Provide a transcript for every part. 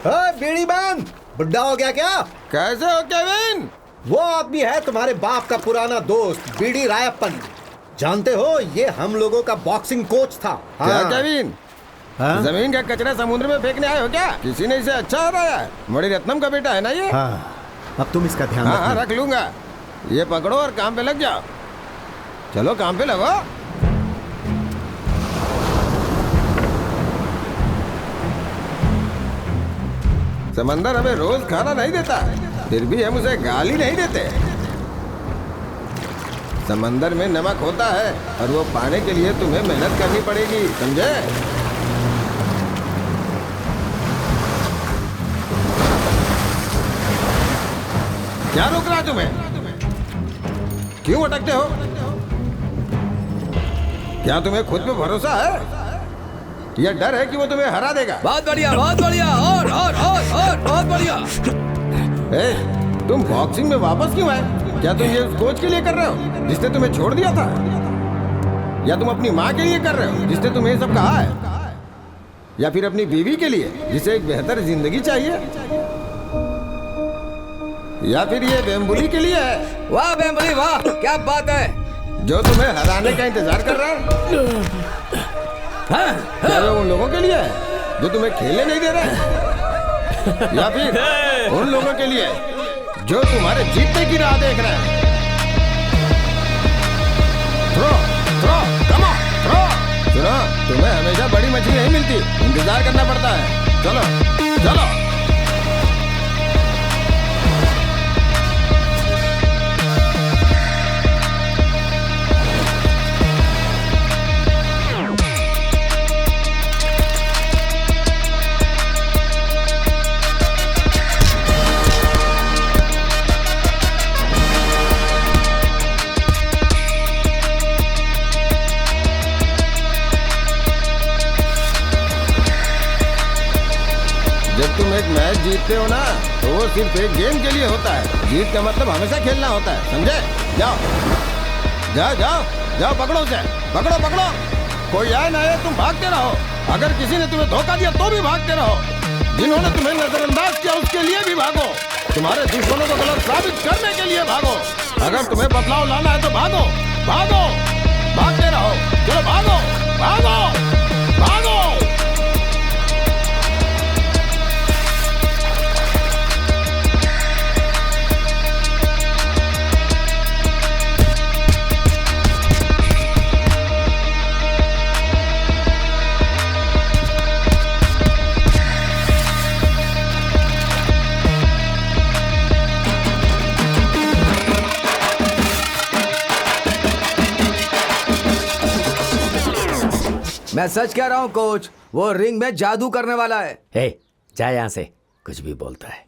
बीड़ी बंद। बुड्ढा हो गया क्या? कैसे हो केविन? वो आदमी है तुम्हारे बाप का पुराना दोस्त बीडी रायप्पन। जानते हो ये हम लोगों का बॉक्सिंग कोच था। क्या केविन? जमीन का कचरा समुद्र में फेंकने आए हो क्या? किसी ने इसे अच्छा हराया है। मणि रत्नम का बेटा है ना ये? अब तुम इसका ध्यान हाँ रख लूंगा। ये पकड़ो और काम पे लग जाओ। चलो काम पे लगो। समंदर हमें रोज खाना नहीं देता, फिर भी हम उसे गाली नहीं देते। समंदर में नमक होता है और वो पाने के लिए तुम्हें मेहनत करनी पड़ेगी, समझे? क्या रोक रहा है तुम्हें? क्यों अटकते हो? क्या तुम्हें खुद पे भरोसा है या डर है कि वो तुम्हें हरा देगा? बहुत बढ़िया और बहुत बढ़िया। तुम बॉक्सिंग में वापस क्यों आए? क्या तुम ये उस कोच के लिए कर रहे हो जिसने तुम्हें छोड़ दिया था, या तुम अपनी माँ के लिए कर रहे हो जिसने तुम्हें सब कहा है, या फिर अपनी बीवी के लिए जिसे एक बेहतर जिंदगी चाहिए, या फिर ये बेम्बुली के लिए है? वाह बेम्बुली वाह, क्या बात है। जो तुम्हें हराने का इंतजार कर रहा है? क्या वो उन लोगों के लिए है जो तुम्हें खेलने नहीं दे रहे, या फिर उन लोगों के लिए जो तुम्हारे जीतने की राह देख रहे हैं? Throw throw come on throw. सुनो, तुम्हें हमेशा बड़ी मछली नहीं मिलती, इंतजार करना पड़ता है। चलो चलो। जब तुम एक मैच जीतते हो ना, तो वो सिर्फ एक गेम के लिए होता है। जीत का मतलब हमेशा खेलना होता है, समझे? जाओ जाओ जाओ जाओ, पकड़ो उसे, पकड़ो पकड़ो। कोई आए ना आए तुम भागते रहो। अगर किसी ने तुम्हें धोखा दिया तो भी भागते रहो। जिन्होंने तुम्हें नजरअंदाज किया उसके लिए भी भागो। तुम्हारे दुश्मनों को गलत साबित करने के लिए भागो। अगर तुम्हें बदलाव लाना है तो भागो भागो, भागते रहो। चलो भागो भागो भागो। मैं सच कह रहा हूँ कोच, वो रिंग में जादू करने वाला है। हे, जा यहाँ से, कुछ भी बोलता है।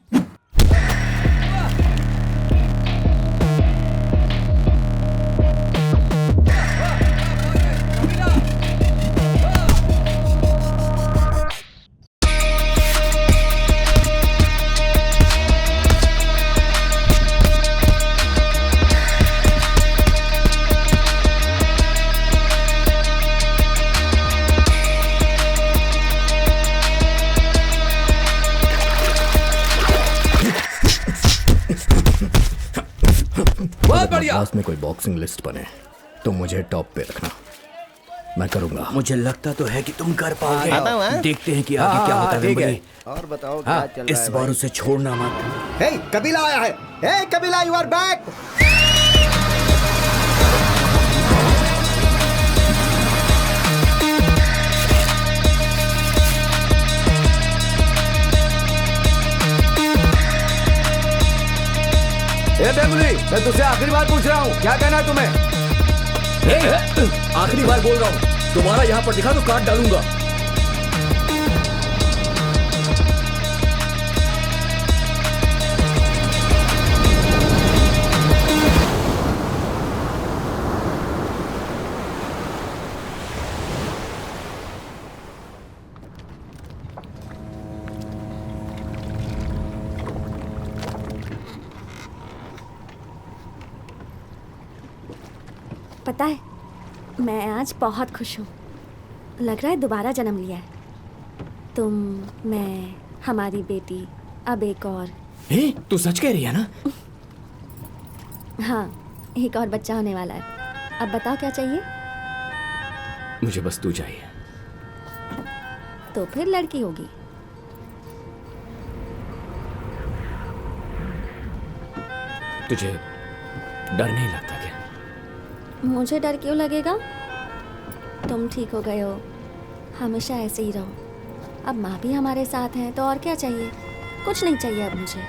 पास में कोई बॉक्सिंग लिस्ट बने तो मुझे टॉप पे रखना, मैं करूंगा। मुझे लगता तो है कि तुम कर पाओगे। देखते हैं कि आगे क्या होता है। ठीक है, और बताओ क्या चल रहा है? इस बार उसे छोड़ना मत। हे कबीला आया है। हे कबीला, यू आर बैक। ए बेम्बुली, मैं तुझसे आखिरी बार पूछ रहा हूँ, क्या कहना है तुम्हें? आखिरी बार बोल रहा हूँ, दोबारा यहाँ पर दिखा तो काट डालूंगा। पता है, मैं आज बहुत खुश हूँ। लग रहा है दोबारा जन्म लिया है। तुम, मैं हमारी बेटी अब एक और। तू सच कह रही है ना? हाँ, एक और बच्चा होने वाला है। अब बताओ क्या चाहिए? मुझे बस तू चाहिए। तो फिर लड़की होगी। तुझे डर नहीं लगता क्या? मुझे डर क्यों लगेगा? तुम ठीक हो गए हो, हमेशा ऐसे ही रहो। अब माँ भी हमारे साथ हैं तो और क्या चाहिए? कुछ नहीं चाहिए अब मुझे।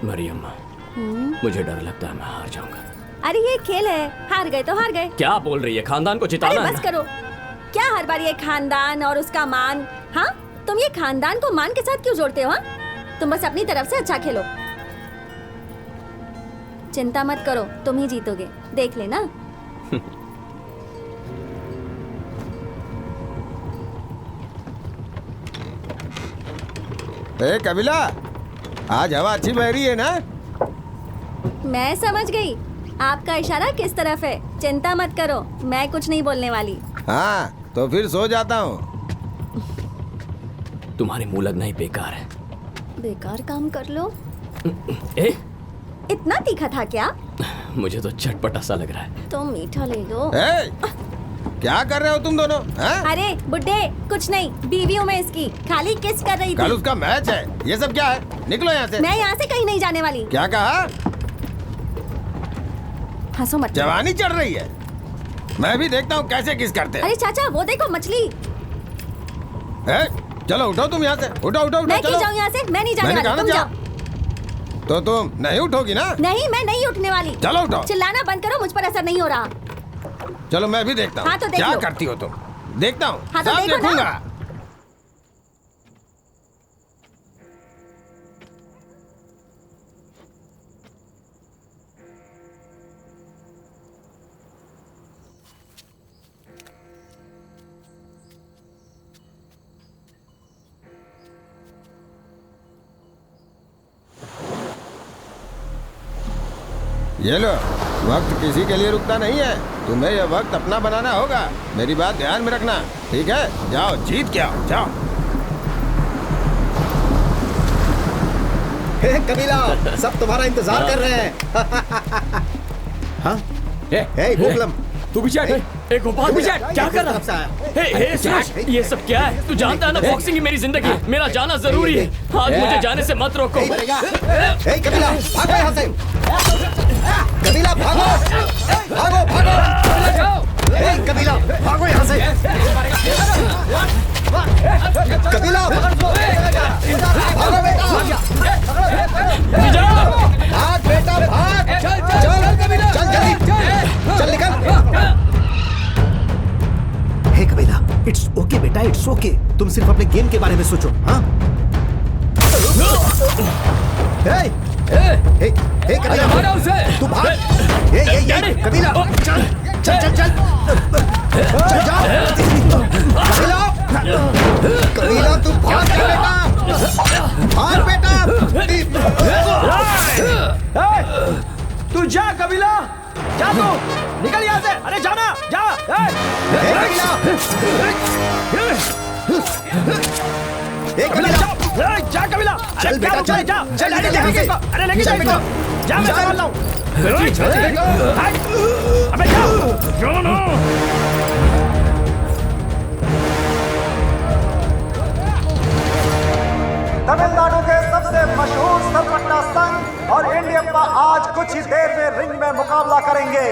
मरियम, मुझे डर लगता है मैं हार जाऊंगा। अरे ये खेल है, हार गए तो हार गए। क्या बोल रही है? खानदान को जिताना अरे है बस ना? करो। क्या हर बार ये खानदान और उसका मान? हाँ, तुम ये खानदान को मान के साथ क्यों जोड़ते हो? हाँ, तुम बस अपनी तरफ से अच्छा खेलो। चिंता मत करो, तुम ही जीतोगे, देख लेना। ए कबीला, आज हवा अच्छी बह रही है ना? मैं समझ गई आपका इशारा किस तरफ है। चिंता मत करो, मैं कुछ नहीं बोलने वाली। हाँ, तो फिर सो जाता हूँ। तुम्हारे मुंह लगना ही बेकार है। बेकार काम कर लो। ए? इतना तीखा था क्या? मुझे तो चटपटा सा लग रहा है। तो मीठा ले लो। ए, क्या कर रहे हो तुम दोनों? हाँ? अरे बुड्ढे, कुछ नहीं, बीवी हूँ मैं इसकी, खाली किस कर रही कल थी। उसका मैच है। ये सब क्या है? निकलो यहाँ से। मैं यहाँ से कहीं नहीं जाने वाली। क्या कहा? हंसो मत। जवानी चढ़ रही है। मैं भी देखता हूँ कैसे किस करते हैं। अरे चाचा, वो देखो मछली। ए, चलो उठो तुम यहाँ से। उठो उठो उठो, मैं क्यों चलो। जाऊँ यहाँ से? मैं नहीं जाने मैंने वाली, तुम कहा जाओ। ना तो तुम नहीं उठोगी ना? नहीं, मैं नहीं उठने वाली। चलो उठो। चिल्लाना बंद करो, मुझ पर असर नहीं हो रहा। चलो मैं भी देखता हूँ। हाँ, तो देख क्या लो। करती हो तुम? देखता हूँ। हाँ, तो सब देखो ना। देखूंगा। ये लो, वक्त किसी के लिए रुकता नहीं है। तुम्हें यह वक्त अपना बनाना होगा। मेरी बात ध्यान में रखना, ठीक है? जाओ जीत के आओ, जाओ। हे कबीला, सब तुम्हारा इंतजार कर रहे हैं। हाँ? हे गोकुलम, तू पीछे हट। ए गोपाल, पीछे हट। क्या कर रहा है? हे सुरेश, ये सब क्या है? तू जानता है ना, बॉक्सिंग ही मेरी जिंदगी, मेरा जाना जरूरी है। आज मुझे जाने से मत रोको। हे कबीला, भागो यहाँ से। कबीला भागो, भागो भागो। हे कबीला, भागो यहाँ से। कबीला, भागो बेटा। भाग बेटा, भाग। चल कबीला, चल जल्दी, चल निकल। हे कबीला, इट्स ओके बेटा, इट्स ओके। तुम सिर्फ अपने गेम के बारे में सोचो। हाँ? हे कबीला, मारा उसे। तू भाग। ये कबीला, चल चल चल चल चल जा। कबीला, कबीला तू भाग बेटा, भाग बेटा। तू जा कबीला, जा तू, निकल यहाँ से। अरे जाना, जा। हे कबीला, हे कबीला, जा कबीला। चल बेटा, चल जा, चल निकल यहाँ से। अरे लेके जा बेटा, जा, मैं संभाल रहा हूँ। अबे जाओ ना। तमिलनाडु के सबसे मशहूर सरपट्टा संघ और इंडियप्पा आज कुछ ही देर में रिंग में मुकाबला करेंगे।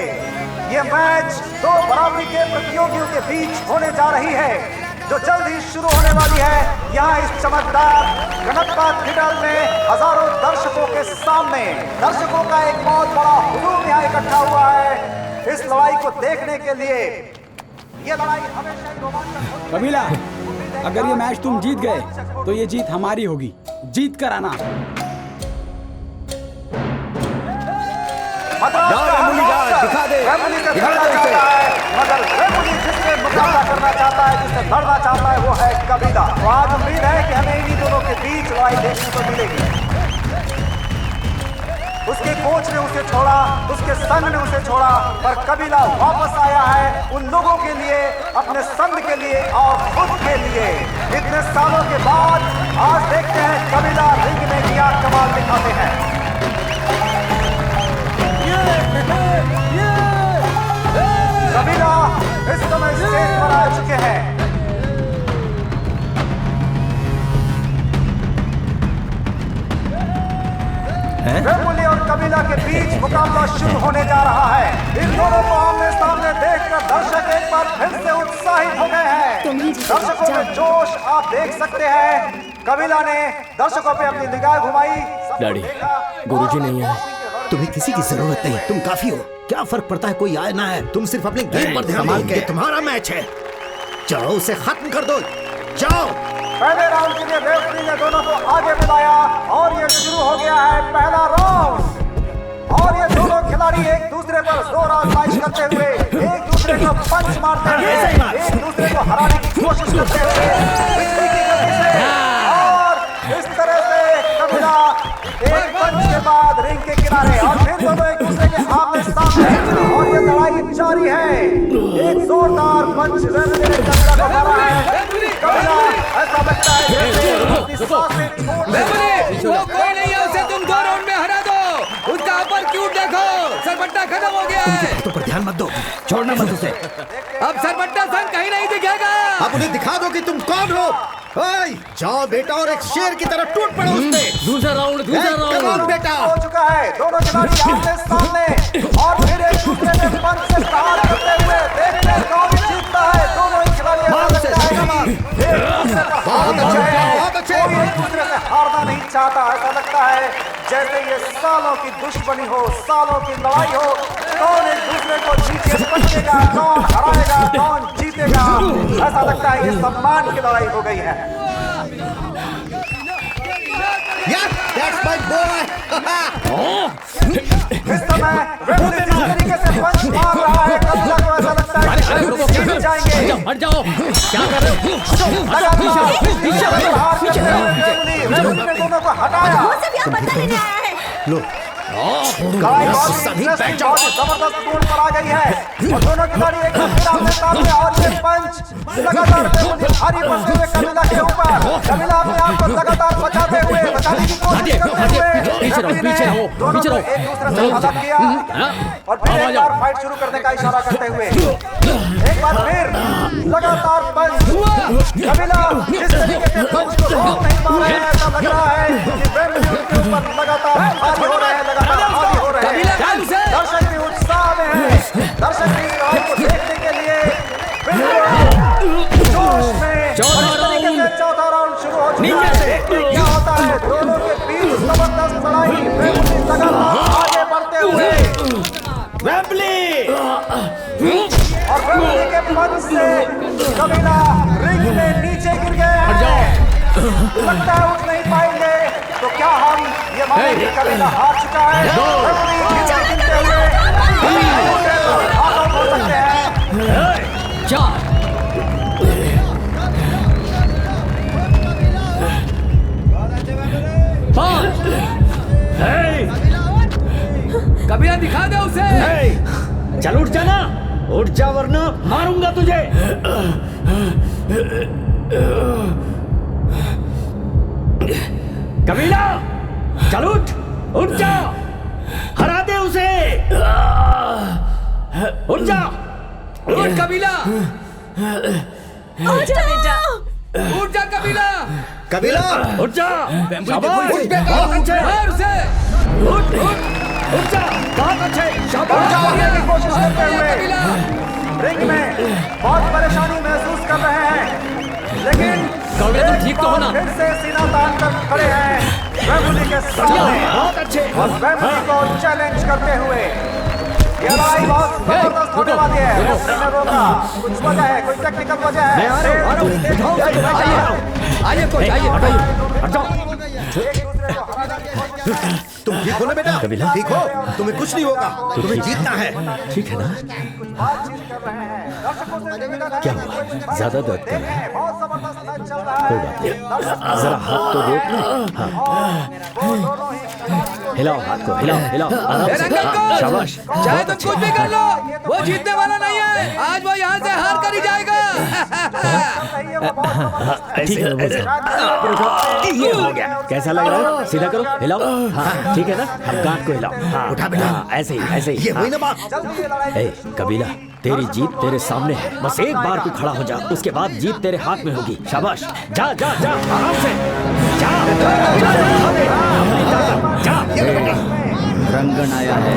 ये मैच दो बराबरी के प्रतियोगियों के बीच होने जा रही है, जो जल्द ही शुरू होने वाली है। यहाँ इस चमकदार गणपा थिएटर में हजारों दर्शकों के सामने दर्शकों का एक बहुत बड़ा हुजूम यहाँ इकट्ठा हुआ है इस लड़ाई को देखने के लिए। ये लड़ाई हमेशा ही रोमांचक होती है। कबीला, अगर ये मैच तुम जीत गए तो ये जीत हमारी होगी। जीत कर आना। दिखा दे, मगर रेमुली जिससे मुकाबला करना चाहता है, जिससे लड़ना चाहता है, वो है कबीला। तो आज उम्मीद है कि हमें इन्हीं दोनों के बीच लड़ाई देखने को मिलेगी। उसके कोच ने उसे छोड़ा, उसके संघ ने उसे छोड़ा, पर कबीला वापस आया है उन लोगों के लिए, अपने संघ के लिए और खुद के लिए। इतने सालों के बाद आज देखते हैं कबीला रिंग में क्या कमाल दिखाते हैं। कबीला इस समय स्टेज पर आ चुके हैं। वेम्बली और कबीला के बीच मुकाबला शुरू होने जा रहा है। इन दोनों को आमने सामने देखकर दर्शक एक बार फिर से उत्साहित हो गए हैं। दर्शकों में जोश आप देख सकते हैं। कबीला ने दर्शकों पे अपनी निगाह घुमाई। डैडी, गुरुजी नहीं है। तुम्हें किसी की जरूरत नहीं, तुम काफी हो। क्या फर्क पड़ता है कोई आए ना है, तुम सिर्फ अपने गेम पर ध्यान दो। तुम्हारा मैच है, जाओ उसे खत्म कर दो, जाओ। पहले राउंड के लिए रेफरी ने दोनों को आगे बुलाया और ये शुरू हो गया है पहला राउंड। और ये दोनों खिलाड़ी एक दूसरे पर जोर आजमाइश करते हुए एक दूसरे को पंच मारते हुए एक दूसरे को हराने की कोशिश करते हुए बिजली की गति से और इस तरह से कबीला एक पंच के बाद रिंग के किनारे और फिर दोनों एक दूसरे के आमने सामने और ये लड़ाई जारी है। एक जोरदार पंच रेफरी ने कबीला को मारा है। कबीला ऐसा लगता है जैसे अपनी सांसें छोड़ रहा है। वो कोई नहीं है, उसे तुम 2 राउंड में हरा दो। उसका अपर क्यूट देखो, सरपट्टा खत्म हो गया है। तो पर ध्यान मत दो, छोड़ना मत उसे। अब सरपट्टा सन कहीं नहीं दिखेगा। अब उन्हें दिखा दो कि तुम कौन हो। ओए, जाओ बेटा और एक शेर की तरह टूट पड़ो उसपे। दूसरा राउंड, बेटा। हो चुका है। दोनों खिलाड़ी आमने सामने और फिर एक दूसरे में पंच से प्रहार करते हुए देखते हैं कौन जीतता है। दोनों ही खिलाड़ी बहुत अच्छे। कोई एक दूसरे से हारना नहीं चाहता। ऐसा लगता है जैसे ये सालों की दुश्मनी हो, सालों की लड़ाई हो। कौन एक दूसरे को जीत के पहुंचेगा, कौन हराएगा, कौन जीतेगा। ऐसा लगता है ये सम्मान की लड़ाई हो गई है। That's my boy. इस समय वेम्बली जिस तरीके से पंच मार रहा है, कबीला को ऐसा लगता है कि जीत जाएंगे। हट जाओ, क्या कर रहे हो? वेम्बली ने दोनों को हटाया। लो, लड़ाई बहुत जबरदस्त मोड़ पर आ गई है और दोनों खिलाड़ी एक दूसरे आमने सामने और ये पंच लगातार भारी पड़ते हुए कबीला के ऊपर। कबीला अपने आप को लगातार बचाते हुए बचाने की कोशिश करते हुए पीछे रहो, दोनों को एक दूसरे से अलग किया और फिर एक बार फाइट शुरू करने का इशारा करते हुए एक बार फिर लगातार पंच। कबीला जिस तरीके से पंच को रोक नहीं पा रहे हैं, ऐसा लग रहा है कि वेम्बली उनके ऊपर लगातार हावी हो रहे हैं, लगातार हावी हो रहे हैं। दर्शक भी उत्साह में हैं। दर्शक भी इस लड़ाई को देखने के लिए बिल्कुल जोश में। इस तरीके से चौथा राउंड शुरू हो चुका है। क्या होता है दोनों के बीच जबरदस्त लड़ाई। वेम्बली लगातार आगे बढ़ते हुए और वेम्बली के पंच से कबीला रिंग में नीचे गिर गए हैं। लगता है उठ नहीं पाएंगे। तो क्या हम ये माने कि कबीला हार चुका है? वेम्बली नीचे गिरते हुए आउट हो सकते हैं। 4 5 कबीला दिखा दे उसे। चल उठ जाना, उठ जा वरना मारूंगा तुझे। कबीला चल उठ जा, हरा दे उसे। उठ जा, उठ कबीला, उठ जा बेटा। उठ जा कबीला, कबीला उठ जा। शाबाश, बहुत अच्छे। मार उसे। उठ जा, बहुत अच्छे। शाबाश। जाने की कोशिश करते हुए रिंग में बहुत परेशानी महसूस कर रहे हैं, लेकिन कौड़े तुम ठीक तो हो ना? फिर से सीना तान कर खड़े हैं वेम्बली के सामने। बहुत अच्छे। और वेम्बली को चैलेंज करते हुए ये लड़ाई बहुत जबरदस्त होने वाली है। रेफरी ने रोका, कुछ वजह है, कोई टेक्निकल वजह है। आइए कोई आइए। हट जाओ। एक दूसरे को हराने की कोशिश कर रहे हैं। तुम ठीक हो ना बेटा? कबीला? ठीक हो, तुम्हें कुछ नहीं होगा, तुम्हें जीतना है। ठीक है ना? बातचीत कर रहे हैं। दर्शकों से निवेदन है क्या कि हुआ? कोई बात ज्यादा दर्द कर रहा है? बहुत जबरदस्त मैच चल रहा है। कोई बात नहीं, जरा हाथ तो रोक लो। हाँ, हिलाओ हाथ को, हिलाओ आराम से। हाँ, शाबाश, चाहे तुम कुछ भी कर लो, वो जीतने वाला नहीं है। आज वो यहाँ से हार कर ही जाएगा। ये हो गया, कैसा लग रहा है? सीधा करो, हिलाओ। हाँ ठीक है ना, अब गांठ को हिलाओ। हाँ उठा बेटा। ऐसे ही ऐसे ही। ये वही ना बात। ए कबीला, तेरी जीत तेरे सामने है, बस एक बार तू खड़ा हो जा, उसके बाद जीत तेरे हाथ में होगी। शाबाश, जा जा जा आराम से जा, जा। रंगन आया है,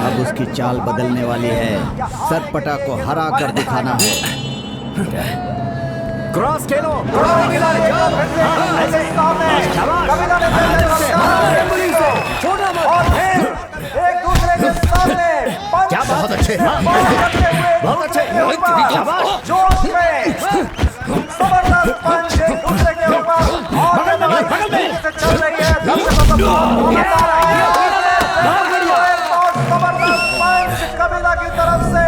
अब उसकी चाल बदलने वाली है। सरपटा को हरा कर दिखाना है। क्रॉस खेलो। एक दूसरे के सामने क्या बहुत अच्छे, बहुत अच्छे। जोश में जबरदस्त पंच एक दूसरे के ऊपर और से चल रही है। जबरदस्त पंच कबीला की तरफ से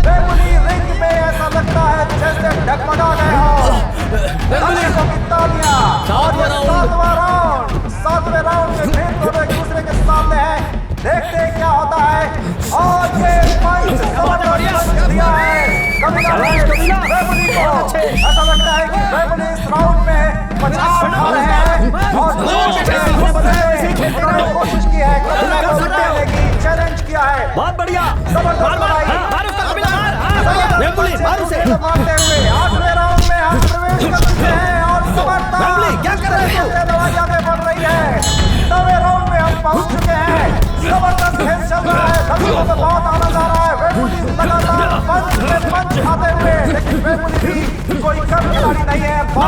बेबुली रिंग में ऐसा लगता है जैसे डगमगा गए हो। दर्शकों की तालियां। और ये सातवें राउंड में फिर दोनों एक दूसरे के सामने हैं। देखते हैं क्या होता है। और ये पंच जबरदस्त दिया है कबीला ने बेबुली को। ऐसा लगता है कि बेबुली इस राउंड में 50 उठा रहे हैं और उन्होंने कोशिश की है कबीला को हटाने की, चैलेंज किया है। बहुत बढ़िया, जबरदस्त लड़ाई। मारते हुए 8वें राउंड में हम प्रवेश कर चुके हैं और क्या कर रहे हैं? दरवाजा में बढ़ रही है। 9वें राउंड में हम पहुंच चुके हैं। जबरदस्त खेल चल रहा है, दर्शकों को बहुत आनंद आ रहा है। वेबुली लगातार पंच पे पंच खाते हुए, लेकिन वेबुली भी कोई कम खिलाड़ी नहीं है। वो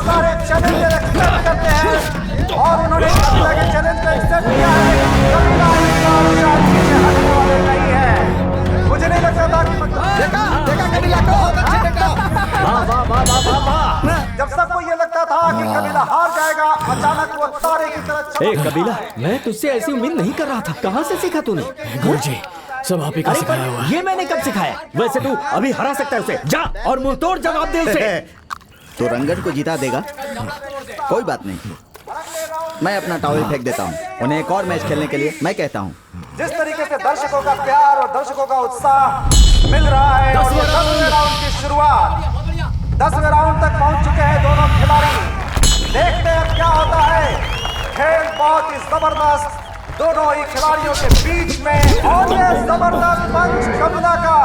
सारे चैलेंज एक्सेप्ट करते हैं और उन्होंने कबीला के चैलेंज को एक्सेप्ट किया है। कबीला पीछे हटने वाले नहीं है। मुझे नहीं लगता था कि देखा कबीला को जब सबको ये लगता था कि कबीला हार जाएगा, अचानक वो तारे की तरह ए कबीला, मैं तुझसे ऐसी उम्मीद नहीं कर रहा था। कहाँ से सीखा तूने? गुरुजी, सब आप ही का सिखाया हुआ है। ये मैंने कब सिखाया? वैसे तू अभी हरा सकता है उसे। जा और मुंह तोड़ जवाब दे उसे। तो रंगन को जिता देगा? कोई बात नहीं, मैं अपना टॉवल फेंक देता हूँ। उन्हें एक और मैच खेलने के लिए मैं कहता हूँ। जिस तरीके से दर्शकों का प्यार और दर्शकों का उत्साह मिल रहा है और ये 10वें राउंड की शुरुआत, 10वें राउंड तक पहुंच चुके हैं दोनों खिलाड़ी। देखते हैं क्या होता है। खेल बहुत ही जबरदस्त दोनों ही खिलाड़ियों के बीच में और ये जबरदस्त पंच कबीला का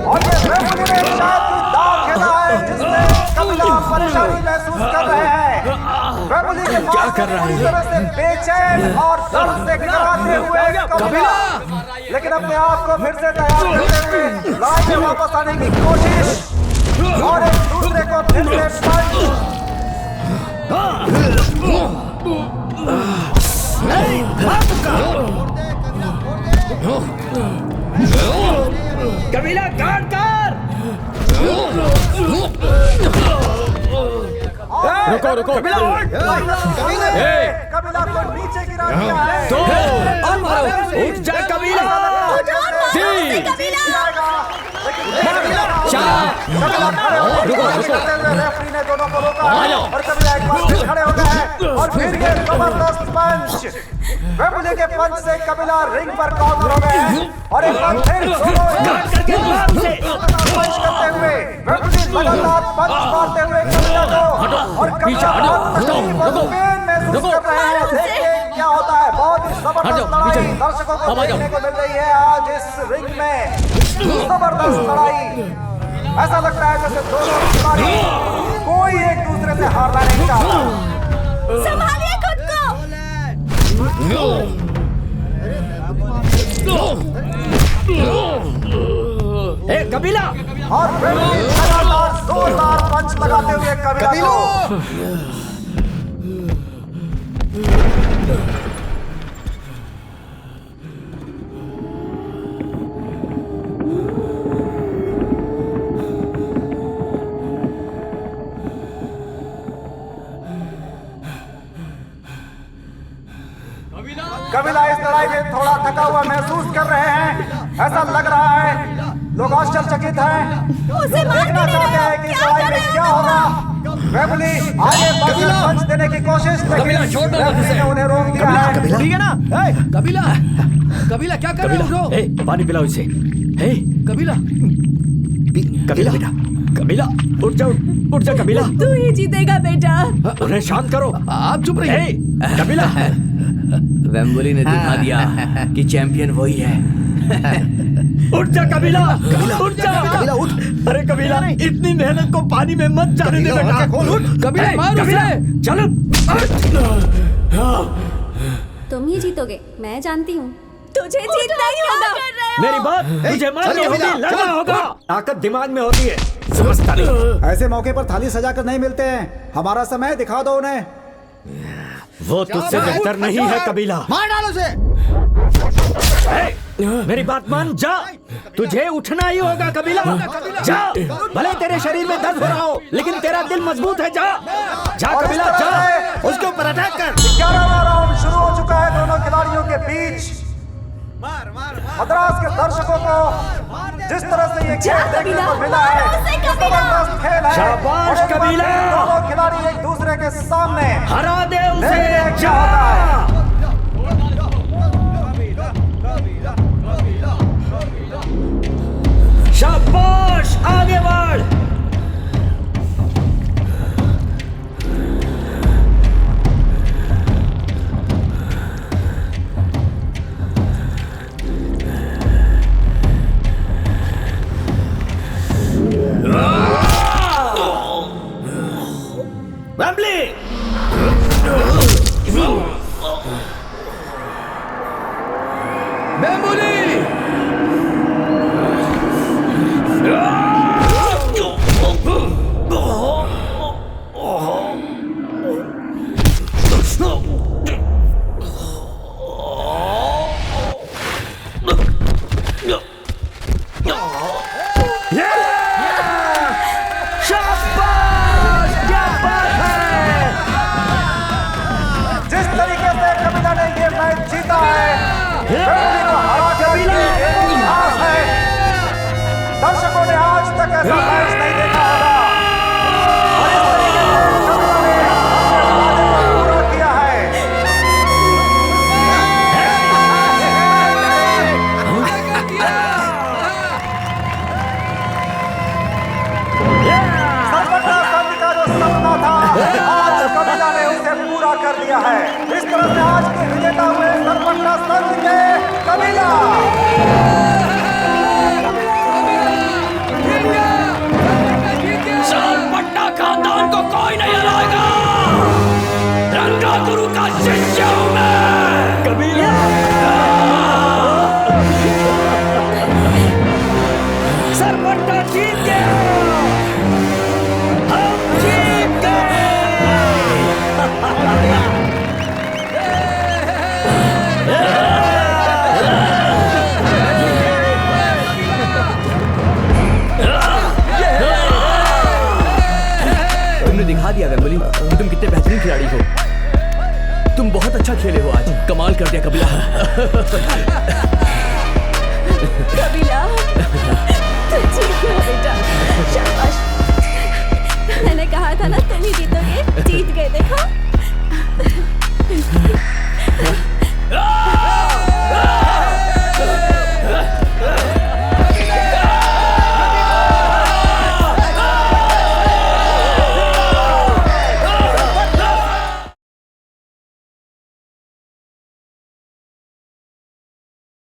और ये बेबुली ने शायद कोई दाव खेला है जिसमें कबीला परेशानी महसूस कर रहे हैं। बेबुली के क्या कर रहा है? तरह से बेचैन और दर्द से गिराते हुए कबीला, लेकिन अपने आप को फिर से तैयार करते हुए लड़ाई में वापस आने की कोशिश और एक दूसरे को फिर से पंच। कबीला गार्ड कर। रुको कबीला को नीचे गिरा दिया है। और मारो, उठ जा कबीला। रेफरी ने दोनों को रोका और कबीला एक बार फिर खड़े हो गए हैं और फिर ये जबरदस्त पंच। बेबुली के पंच से कबीला रिंग पर काउंटर हो गए हैं और एक बार फिर दोनों पंच करते हुए बेबुली लगातार पंच मारते हुए कबीला को और कबीला पेन महसूस कर रहे हैं। देखते हैं क्या होता है। बहुत ही जबरदस्त लड़ाई दर्शकों को देखने को मिल रही है आज इस रिंग में। जबरदस्त लड़ाई, ऐसा लगता है जैसे दोनों खिलाड़ी कोई एक दूसरे से हारना नहीं चाहता। संभालिए खुद को। ए कबीला, और फिर लगातार जोरदार पंच लगाते हुए कबीला को कबीला इस लड़ाई में थोड़ा थका हुआ महसूस कर रहे हैं। ऐसा लग रहा है लोग आश्चर्यचकित हैं, देखना चाहते हैं कि इस लड़ाई में क्या होगा। बेबुली आगे बढ़कर पंच देने की कोशिश, लेकिन रेफरी ने उन्हें रोक दिया है। ठीक है ना? कबीला क्या कर रहे हो? पानी पिलाओ इसे। हे कबीला कबीला बेटा, कबीला उठ जा, उठ जा कबीला। तू ही जीतेगा बेटा। उन्हें शांत करो। आप चुप रहिए। कबीला वेम्बली ने दिखा दिया कि चैंपियन वही है। उठ जा कबीला, उठ जा। कबीला उठ। अरे कबीला इतनी मेहनत को पानी में मत जाने दे कबीला, बेटा। आंखें खोल, उठ। कबीला मार उसे। चलो। तुम ही जीतोगे, मैं जानती हूँ। तुझे जीतना ही होगा। मेरी बात तुझे माननी चल होगी, कबीला, लड़ना चल। होगा। ताकत दिमाग में होती है, समझता नहीं। ऐसे मौके पर थाली सजाकर नहीं मिलते हैं। हमारा समय दिखा दो उन्हें। वो तुझसे बेहतर नहीं है कबीला। मार डालो उसे। मेरी बात मान, जा। तुझे उठना ही होगा कबीला, जा। भले तेरे शरीर में दर्द हो रहा हो, लेकिन तेरा दिल मजबूत है। जा जा और इस कबीला, तरह जा। से उसके ऊपर अटैक कर। 11वां राउंड शुरू हो चुका है दोनों खिलाड़ियों के बीच। मद्रास के दर्शकों को जिस तरह से ये खेल देखने को मिला है, जबरदस्त खेल है। शाबाश और कबीला। दोनों खिलाड़ी एक दूसरे के सामने हरा दे उसे, देखते हैं क्या जा। होता है। शाबाश, आगे बढ़। वेम्बली वेम्बली जिस तरीके से कबीला ने ये मैच जीता है, वेम्बली को हरा कर ये एक इतिहास है। दर्शकों ने आज तक ऐसा मैच नहीं देखा होगा। और इस तरीके से कबीला ने अपने वादे को पूरा किया है। सरपटा संघ का जो सपना था, आज कबीला ने उसे पूरा कर दिया है। इस तरह से आज के विजेता हुए सरपटा संघ के कबीला। सरपट्टा खानदान को कोई नहीं हराएगा। रंगा गुरु का शिष्य हूं मैं। कबीला सरपट्टा जीत गया। हम जीत गए। तुमने दिखा दिया वेम्बली कि तुम कितने बेहतरीन खिलाड़ी हो। तुम बहुत अच्छा खेले हो आज, कमाल कर दिया कबीला। कबीला